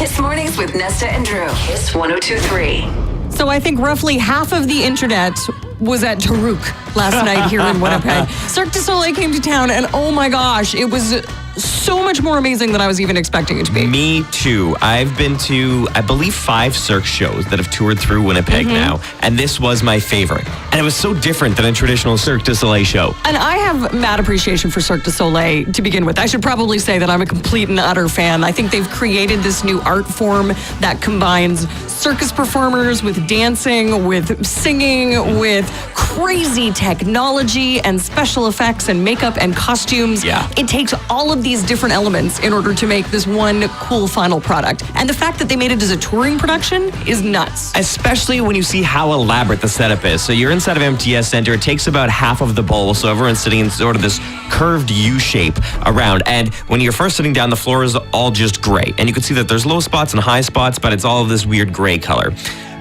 Kiss Mornings with Nesta and Drew. Kiss 102.3. So I think roughly half of the internet was at Toruk last night here in Winnipeg. Cirque du Soleil came to town, and oh my gosh, it was so much more amazing than I was even expecting it to be. Me too. I've been to, I believe, 5 Cirque shows that have toured through Winnipeg now, and this was my favorite. And it was so different than a traditional Cirque du Soleil show. And I have mad appreciation for Cirque du Soleil to begin with. I should probably say that I'm a complete and utter fan. I think they've created this new art form that combines circus performers with dancing, with singing, with crazy technology and special effects and makeup and costumes. Yeah. It takes all of these different elements in order to make this one cool final product. And the fact that they made it as a touring production is nuts. Especially when you see how elaborate the setup is. So you're inside of MTS Center. It takes about half of the bowl, so everyone's sitting in sort of this curved U shape around. And when you're first sitting down, the floor is all just gray. And you can see that there's low spots and high spots, but it's all of this weird gray color.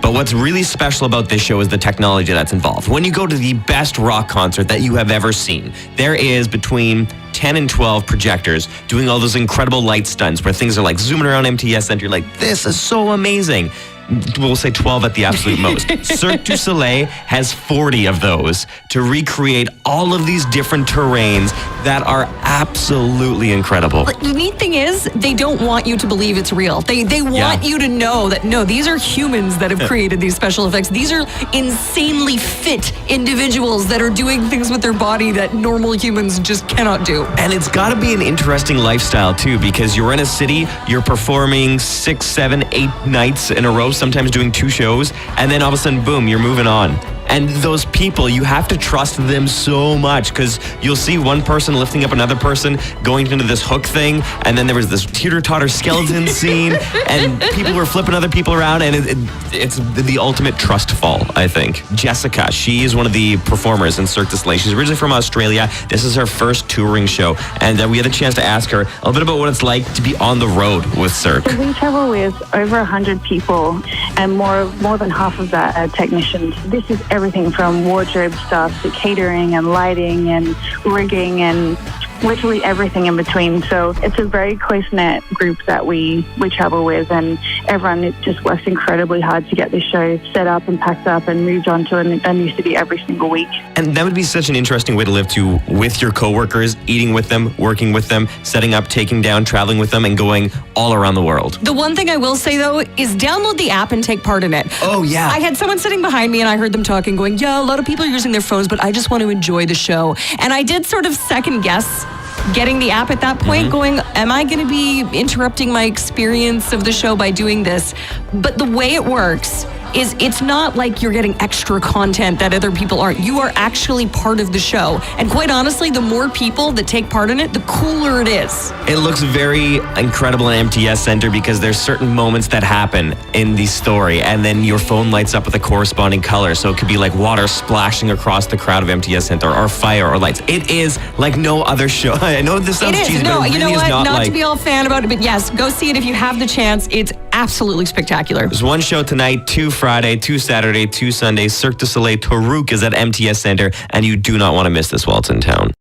But what's really special about this show is the technology that's involved. When you go to the best rock concert that you have ever seen, there is between 10 and 12 projectors doing all those incredible light stunts where things are like zooming around MTS Center. You're like, this is so amazing. We'll say 12 at the absolute most. Cirque du Soleil has 40 of those to recreate all of these different terrains that are absolutely incredible. The neat thing is, they don't want you to believe it's real. They want you to know that, no, these are humans that have created these special effects. These are insanely fit individuals that are doing things with their body that normal humans just cannot do. And it's got to be an interesting lifestyle, too, because you're in a city, you're performing 6, 7, 8 nights in a row, sometimes doing 2 shows, and then all of a sudden, boom, you're moving on. And those people, you have to trust them so much because you'll see one person lifting up another person going into this hook thing, and then there was this teeter-totter skeleton scene, and people were flipping other people around, and it's the ultimate trust fall, I think. Jessica, she is one of the performers in Cirque du Soleil. She's originally from Australia. This is her first touring show, and we had a chance to ask her a little bit about what it's like to be on the road with Cirque. We travel with over 100 people, and more than half of that are technicians. This is everything from wardrobe stuff to catering and lighting and rigging and literally everything in between. So it's a very close-knit group that we travel with, and everyone just works incredibly hard to get this show set up and packed up and moved on to a new city every single week. And that would be such an interesting way to live too, with your coworkers, eating with them, working with them, setting up, taking down, traveling with them, and going all around the world. The one thing I will say, though, is download the app and take part in it. Oh, yeah. I had someone sitting behind me, and I heard them talking, going, yeah, a lot of people are using their phones, but I just want to enjoy the show. And I did sort of second guess getting the app at that point, going, am I going to be interrupting my experience of the show by doing this? But the way it works is it's not like you're getting extra content that other people aren't. You are actually part of the show. And quite honestly, the more people that take part in it, the cooler it is. It looks very incredible in MTS Center because there's certain moments that happen in the story, and then your phone lights up with a corresponding color. So it could be like water splashing across the crowd of MTS Center, or fire, or lights. It is like no other show. I know this sounds cheesy, but it you really know is what? not to be all fan about it, but yes, go see it if you have the chance. It's absolutely spectacular. There's 1 show tonight, 2 Friday, 2 Saturday, 2 Sunday. Cirque du Soleil Toruk is at MTS Center, and you do not want to miss this while it's in town.